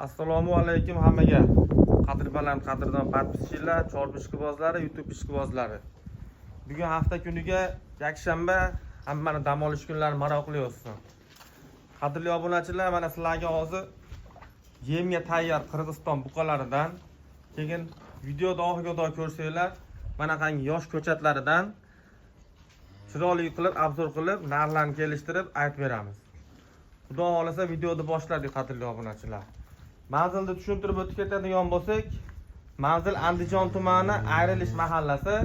Assalomu alaykum hammaga. Qadrbaland, qadrdon podpischilar, chorbi ishqibozlari, YouTube ishqibozlari. Bugun hafta kuniga yakshanba, hammani dam olish kunlari maroqli olsun. Qadrli obunachilar, mana sizlarga hozir yemga tayyor Qirg'iziston buqalaridan, keyin videoda oxiriga ko'rsanglar, mana qangi yosh ko'chatlaridan chiroyli qilib, obzor qilib, narxlarni kelishtirib aytib beramiz. Xudo xolasa videoni boshladik qadrli obunachilar. Manzilni tushuntirib o'tib ketadigan bo'lsak, manzil Andijon tumani Ayrilish mahallasi,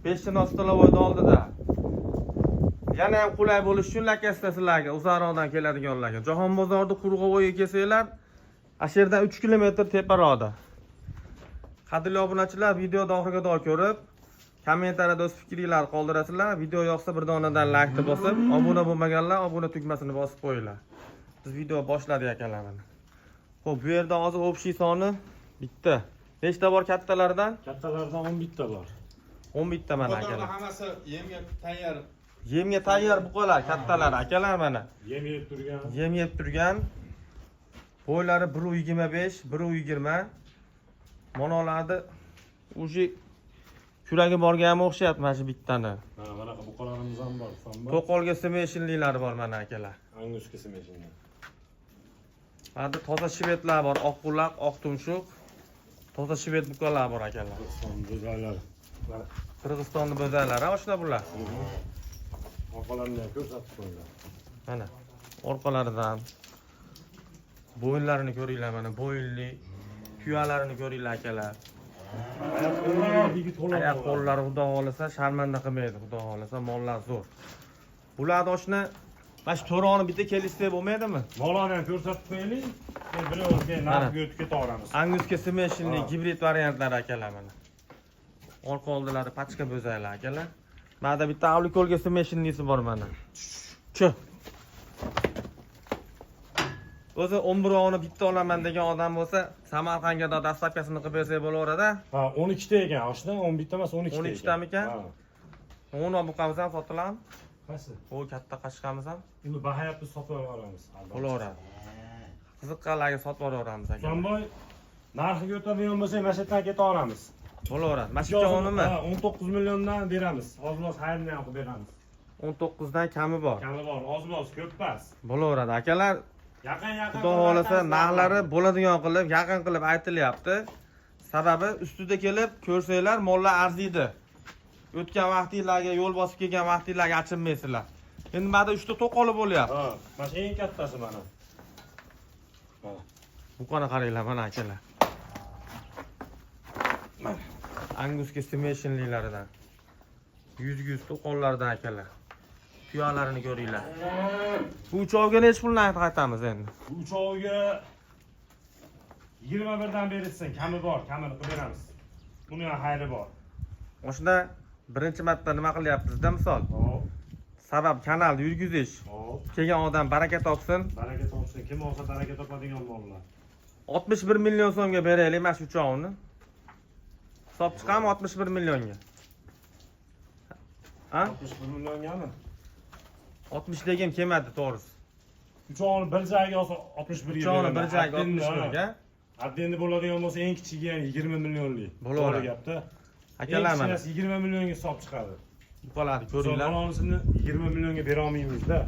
Peshchinoz Stolovoyda oldida. Yana ham qulay bo'lish uchun lakasida sizlarga uzoqroqdan keladiganlarga Jahon bozorida Qurg'ovoyga kelsanglar, asherdan 3 kilometr teparoqda. Qadrli obunachilar, videoni oxiriga ko'rib, kommentariyada o'z fikringizni qoldirasizlar. Video yoqsa bir donadan like bosib, obuna bo'lmaganlar obuna tugmasini bosib qo'yinglar. Biz video boshladik akalar mana. Xo'p, bu yerda hozir общий soni bitta. Nechta bor kattalardan? Kattalardan 11 ta bor. 11 ta mana akalar. Hammasi yemga tayyor. Yemga tayyor buqalar, kattalar akalar mana. Yem yeb turgan. Yem yeb turgan. Bo'ylari 1.25, 1.20. Monolarni uji kuragi borgani o'xshayapti mana shu bittani. Ha, mana bu buqalarimiz ham bor, son bor. To'qolga simeshinliklari bor mana akalar. Angushga simeshinli. Hadi toza shvedlar bor, oq quloq, oq tumshuq. Toza shved buqalar bor akalar. Son joylar. Qirg'izistonning bo'zalari, oshna bular. Orqalarini ko'rsatib qo'yinglar. Mana orqalaridan bo'yinlarini ko'ringlar mana, bo'yinli, tuyalarini ko'ringlar akalar. Oyoq qo'llari xudo xolasa sharmanda qilmaydi, xudo xolasa mollar zo'r. Bularni oshna mana shu to'roni bitta kelishsa bo'lmaydimi? Mollarni ham ko'rsatib qo'yaylik. Birovga narxga o'tib ketaveramiz. Anguska simeshinli gibrid variantlari akalar mana. Orqa oldilari pachka bo'zaylar akalar. Mana bitta avlikolga simeshinlisi bor mana. Chu. O'zi 11 oni bitta olaman degan odam bo'lsa, Samarqandga dastavkasini qilib bersa bo'laveradi. Ha, 12 ta ekan, oshna 11 ta emas, 12 ta. 12 tami ekan? Ha. 10 buqamiz ham sotiladimi? Qaysi? O katta qashqamiz ham Uni bahayapni sotib olamiz. bo'laveradi. Qiziqqanlarga sotib yuboramiz aka. Sonboy narxiga o'tadigan bo'lsa, mana shu yerdan ketaveramiz. Bo'laveradi. Mana shu jonimi? Ha, 19 milliondan beramiz. Ozmoz xayrini ham qilib beramiz. 19 dan kami bor. Kami bor, ozmoz, ko'p emas. Bo'laveradi akalar. Yaqin Xudo xolasa narxlari bo'ladigan qilib, yaqin qilib aytilyapti. Sababi ustida kelib ko'rsanglar, mollar arziydi. O'tgan vaqtingizlarga, yo'l bosib kelgan vaqtingizlarga achinmaysizlar. Endi mana 3 ta to'qoli bo'lyapti. Ha, mana shu eng kattasi mana. Ha. Buqani qaranglar mana akalar. Anguska simeshinliklaridan. 100 to'qonlardan akalar. Tuyalarini ko'ringlar. Bu uchovga necha pulni aytamiz endi? Bu uchoviga 21 dan berilsin, kami bor, kamini qilib beramiz. Buni ham xayri bor. O'shanda birinchi marta nima qilyapmiz-da misol? Hop, Sabab kanalni yurgizish. hop. Kelgan odam baraka topsin. Baraka topsin. Kim olsa baraka topadigan mollar. 61 million so'mga beraylik mana shu uchovni. Hisob chiqami 61 millionga? Ha? 61 milliongami? 60 degim kelmadi to'g'risi. Uchovni bir joyga olsa 61 ga Uchovni bir joyga 61 ga. Endi bo'ladigan bo'lsa eng kichigi ham 20 millionlik. Bo'laveradi. Gapda. Akalar mana 20 millionga hisob chiqadi. buqalarni ko'ringlar. Bolasini 20 millionga bera olmaymiz-da.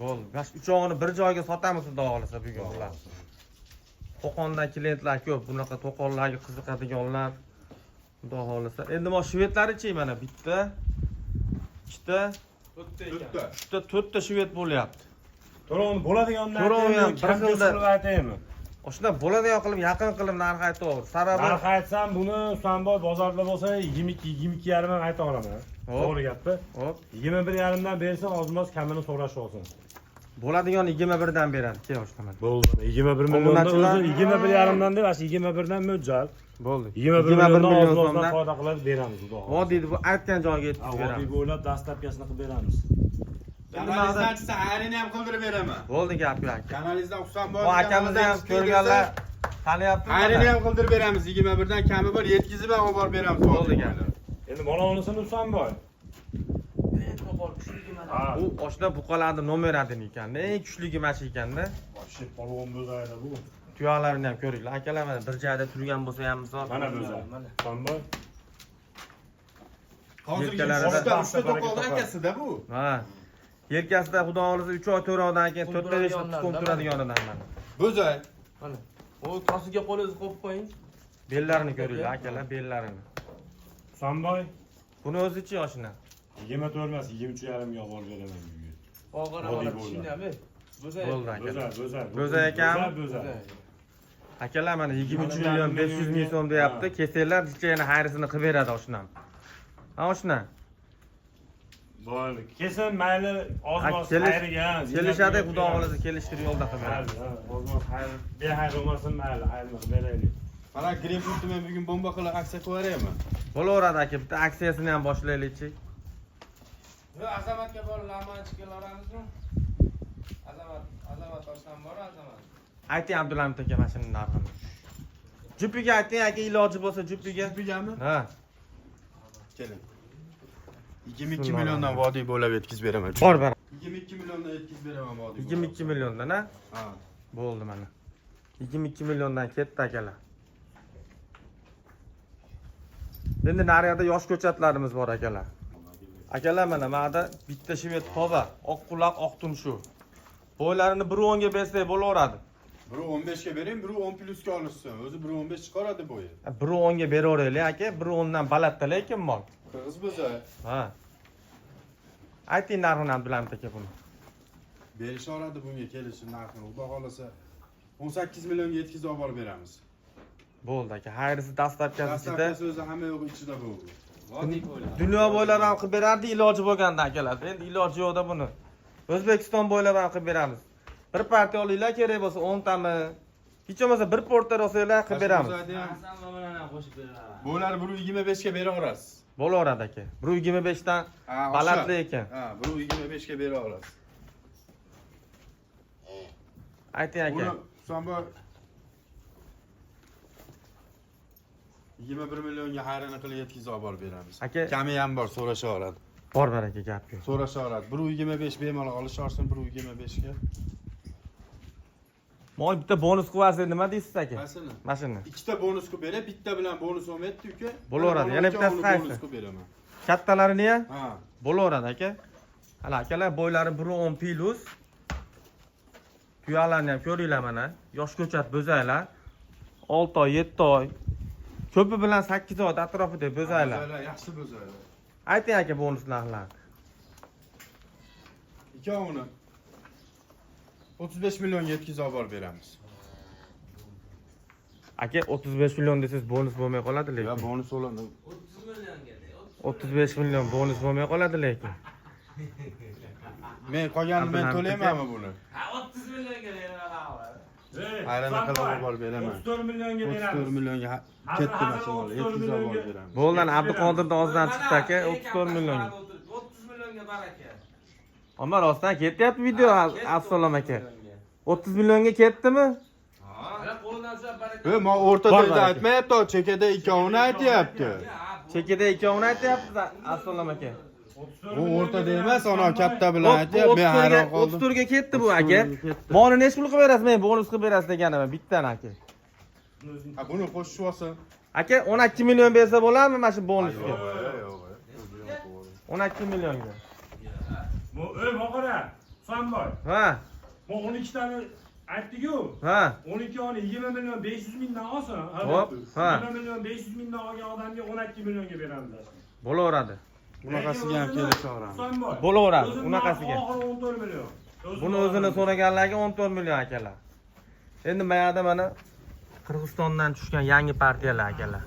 Bo'ldi. Mana shu uchovni bir joyga sotamiz xudo xolasa bugun ular. Qo'qondan klientlar ko'p, bunaqa to'qonlarga qiziqadiganlar. Xudo xolasa. Endi mana shvedlarichi mana bitta, ikkita, to'rtta shved bo'lyapti. To'lovni bo'ladigandan To'lovni ham bir xilda qilib aytaymi? O'shunda bo'ladigan qilib yaqin qilib narx aytaver. Sababi Narx aytsam buni Husanboy bozorda bo'lsa 22,5 dan aytaveraman. To'g'ri gapmi? hop, 21,5 dan bersa ozmoz kamini so'rashib olsin. bo'ladigan 21 dan beradi. Kel o'shtaman. Bo'ldi. 21 milliondan o'zi 21,5 dan deb, 21 dan mo'ljal. Bo'ldi. 21 million so'mdan so'mdan foyda qilib beramiz, xudo xohlasa. vodiyni bu aytgan joyga yetib Vodiy beramiz. bo'ylab dastavkasini qilib beramiz. Kanalizdan chiqsa ayrini ham qildirib beraman. Bo'ldi gap yo'q aka. Kanalizdan Husanboy. Bu akamizni ham ko'rganlar taniyaptimi? Ayrini ham qildirib beramiz. 21 dan kami bor, yetkazib ham olib borib beramiz. Bo'ldi gap. Endi malonisini Husanboy. To'qol kuchligi mana. Ha. Bu oshna buqalarning nomeradini ekan. Eng kuchligi mana shu ekanda. Вообще polvon bo'zaydi bu. Tuyalarini ham ko'ringlar. Akalar mana bir joyda turgan bo'lsa ham misol. Mana bo'za. Samboy. Hozirgi Yelkalarida- uchta to'qolni akasida bu. Ha. Yelkasida xudo xolisa 3 oy 4 oydan keyin 4-5 tuxum turadiganidan mana. Bo'zay. Mana. O tosiga qo'lingizni qo'yib qo'ying. Bellarini ko'ringlar akalar, bellarini. Samboy. Buni o'zichi yoshina. 24 emas, 23,5 ga olib beraman bugun. Og'ir Body og'ir bo'ldi. kishinami? Bo'lsa. Bo'ldi akalar. Bo'za. Bo'za ekan. Bo'za. Akalar mana 23 million 500 ming so'm deyapti. Kesanglar, yana xayrisini qilib beradi oshnam. Ha oshna. Bo'ldi. Kesin mayli oz-moz xayriga. Kelishadi, xudo xolisa kelishtirib yo'lda qilib beradi. Oz-moz xayr. Bexayr bo'lmasin mayli, xayrni qilib beraylik. Mana Greenwoodni men bugun bomba qilib aksiya qilaveraymi? Bo'laveradi aka, bitta aksiyasini ham boshlaylikchi. Yo, Azamatga borib lamanchga oramizmi? Azamat toshdan bor, Azamat. Ayting Abdullahamid aka mashinani narxini. Jupiga ayting aka, iloji bo'lsa jupiga. Bigami? Ha. Keling. 22 milliondan vodiy bo'lib yetkazib beraman. Bor bar. 22 milliondan yetkazib beraman vodiy. 22 milliondan, ha? Ha. Bo'ldi mana. 22 milliondan ketdi akalar. Endi naryoqda yosh ko'chatlarimiz bor akalar. Akalar mana ma'da bitta shvet toza, oq quloq, oq tumshu. Bo'ylarini 1.10 ga bersak bo'laveradi. Biri 15 ga bering, biri 10 plusga olishsin. O'zi 1.15 chiqaradi bo'yi. 1.10 ga beraveraylik aka, 1.10 dan balandda lekin mol. Qirg'iz bo'zay. Ha. Ayting narxini Abdullahamid aka buni. Berishaveradi bunga kelishi narxini. Xudo xolasa 18 millionga yetkazib olib borib beramiz. Bo'ldi aka. Xayrisi dastlabkasida Dastlabki so'zi hamma yo'q ichida bu. Vodiy bo'ylab. dunyo bo'ylab ham qilib berardi, iloji bo'lganda akalar. Endi iloji yo'qda buni. O'zbekiston bo'ylab ham qilib beramiz. Bir partiya olinglar, kerak bo'lsa 10 tami. Hech bo'lmasa bir portda olsanglar qilib beramiz. Hasan bilan ham qo'shib beraman. Bular 1.25 ga beraverasiz. Bo'laveradi aka. 1.25 dan balandli ekan. Ha, 1.25 ga beraverasiz. Ayting aka. Buni Samboy 21 millionga xayrini qilib yetkazib olib borib beramiz. Aka- Kami ham bor, so'rashaveradi. Bor aka gap yo'q. So'rashaveradi. 1.25 bemalol olisharsin 1.25 ga. Moy bitta bonus qilasiz nima deysiz aka? Qaysini? Mashina. Ikkita bonus qilib berib, bitta bilan bonus olmaydi uka. Bo'laveradi. Yana bittasi qaysi? Bonus qilib beraman. Kattalarini ham Ha. bo'laveradi aka. Hali akalar bo'ylari 1.10 plus. Tuyalarni ham ko'ringlar mana. Yosh ko'chat bo'zaylar. 6 oy, 7 oy. Ko'pi bilan 8 oy atrofida bo'zaylar. Bo'zaylar yaxshi bo'zaylar. Ayting aka bonus narxlarni. Ikkovini 35 millionga yetkazib olib borib beramiz. Aka 35 million desiz bonus bo'lmay qoladi Ya lekin. bonus oladi. 30 millionga. 35 million bonus bo'lmay qoladi lekin. Men qolganini men to'laymanmi buni? Ha 30 millionga beraman. Xayrini qilib olib borib beraman. 34 millionga 34 beramiz. millionga ketdi mashinalar, yetkazib olib borib beramiz. Bo'ldi, Abduqodirning og'zidan chiqdi aka 34 million. 30 millionga baraka. Omma rostdan ketyapti video Assalom aka. 30 millionga ketdimi? Mana qo'lidan ushlab baraka. Men o'rtada Bor, bor. aytmayapti, chekada ikkovini aytyapti. Chekida ikkovini aytyapti Assalom aka. Bu o'rtada emas, ana katta bilan aytyapti. Men hayron qoldim. 34 ga ketdi bu aka. 34 ga ketdi. Moni necha pul qilib berasiz? Men bonus qilib berasiz deganim bittan aka. Ha buni qo'shib olsin. Aka 12 million bersa bo'ladimi mana shu bonusga? Yo'q. 12 millionga. Bu boqara. Samboy. Ha, Bu 12 tani aytdi-ku. ha. 12 oni 20 million 500 mingdan olsin. Hop, ha. 20 million 500 mingdan olgan odamga 12 millionga beramiz. Bo'laveradi. Bunaqasiga ham kelishaveramiz. Samboy. Bo'laveradi, O'zini unaqasiga. oxiri 14 million. Buni o'zini so'raganlarga 14 million akalar. Endi mayada mana Qirg'izistondan tushgan yangi partiyalar akalar.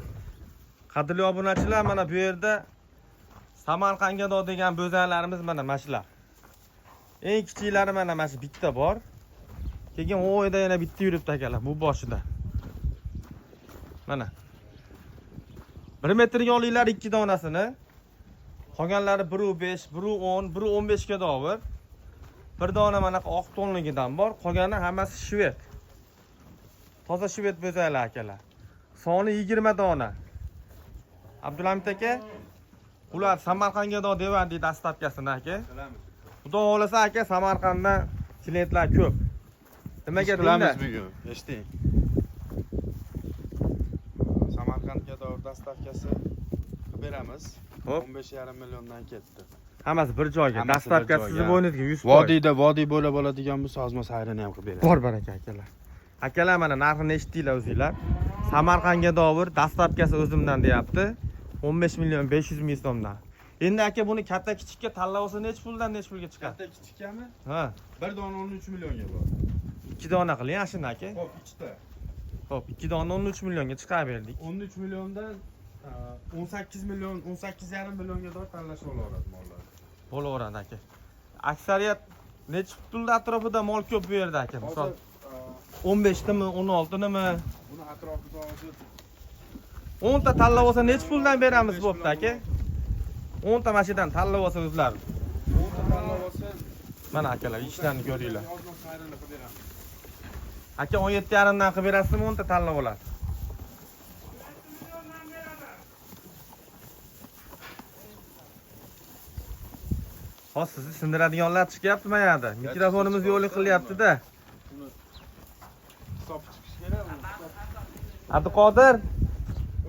Qadrli obunachilar, mana bu yerda Samarqandga degan bo'zaylarimiz mana shular. Eng kichiklari mana shu bitta bor. Keyin o'yda yana bitta yuribdi akalar, bu boshida. Mana. 1 metrga olinglar 2 donasini. Qolganlari 1.5, 1.10, 1.15 ga davr. Bir dona mana oq tonligidan bor, qolgani hammasi shvet. Toza shvet bo'zaylar akalar. Soni 20 dona. Abdullahamid aka, ular Samarqandga devandi dastlabkasini aka. Xudo xolasa aka Samarqanddan klientlar ko'p. Nimaga Qilamiz bugun. Eshiting. dostavkasi qilib beramiz. Hop. 15,5 milliondan ketdi. Hammasi bir joyga. Hammasi bir Dastlabki joyga. sizni bo'yningizga 100%. Vodiy bo'lib oladigan bo'lsa, ozma sayrini ham qilib beramiz. Bor baraka akalar. Akalar mana narxini eshitdinglar o'zinglar. Samarqandga dovur dastlabkasi o'zimdan deyapti. 15 million 500 ming so'mdan. Endi aka buni katta kichikka tanlab necha puldan necha pulga chiqadi? Katta kichikkami? Ha, Bir dona 13 millionga bor. 2 dona qiling ashuna aka. Xo'p, ikkita. Xo'p, 2 dona 13 millionga chiqarib berdik. 13 milliondan 18 million, 18,5 millionga dor tanlashib olaveradi mollar. Bo'laveradi aka. Aksariyat necha pulda atrofida mol ko'p bu yerda aka. Misol Hozir 15 timi, 16 nimi? buni atrofida hozir 10 ta tanlab olsa necha puldan beramiz bo'pti aka? 10 ta mashidan tanlab olsa o'zlar. 10 ta tanlab olsa, Mana akalar ishlarni ko'ringlar. ozma sayrini qilib beramiz. Aka 17,5 dan qilib berasizmi? 10 ta tanlab oladi. Hozir sizni sindiradiganlar chiqyapti mana yerda. Mikrofonimiz yo'li qilyapti-da. Hisob chiqish kerak. Abduqodir,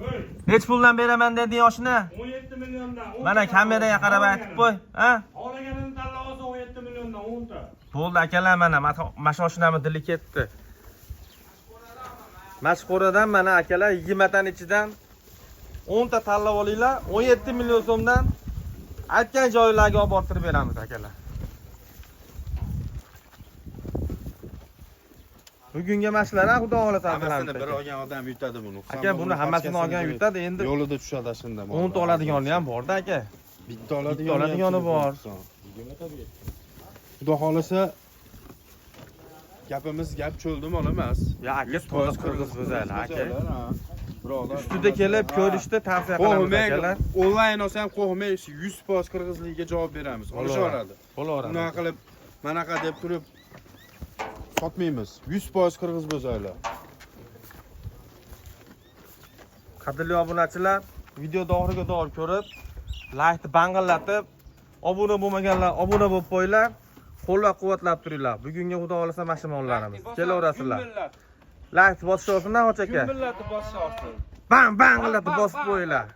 Oy, nech puldan beraman dedi yoshini? 17 milliondan. 10 Mana ta kameraga qarab aytib qo'y, ha? Olaganini tanlab olsa 17 milliondan 10 ta. Bo'ldi akalar, mana mashoshinamni dili ketdi. Mashqo'radan mana akalar 20 taning ichidan 10 ta tanlab olinglar, 17 million so'mdan aytgan joylarga olib borib beramiz akalar. Bugunga mashlar, xudo xolasa Hammasini qilamiz. bir olgan odam yutadi buni. Aka buni hammasini olgan yutadi, endi Yo'lida tushadi shunda. 10 ta oladigani ham bor-da aka. Bitta oladigani oladigani bor. Xudo xolasa gapimiz gap cho'ldi mol emas. Ya aka to'g'ri qirg'iz bo'zaylar aka. Birodar. Ustida kelib ko'rishni tavsiya qilamiz akalar. Onlayn olsa ham qo'rqmay 100% qirg'izligiga javob beramiz. Olishaveradi. Bo'laveradi. Bunaqa qilib, manaqa deb turib sotmaymiz. 100% qirg'iz bo'zaylar. Qadrli obunachilar, videoni oxiriga to'g'ri ko'rib, laykni bang'illatib, obuna bo'lmaganlar obuna bo'lib qo'yinglar. Qo'llab-quvvatlab turinglar. Bugungi xudo xolasa mashmonlarimiz. Kelaverasizlar. Layk bosishsin, hoch aka. Millati boshqa olsin. Bang bang'illatib bosib qo'yinglar.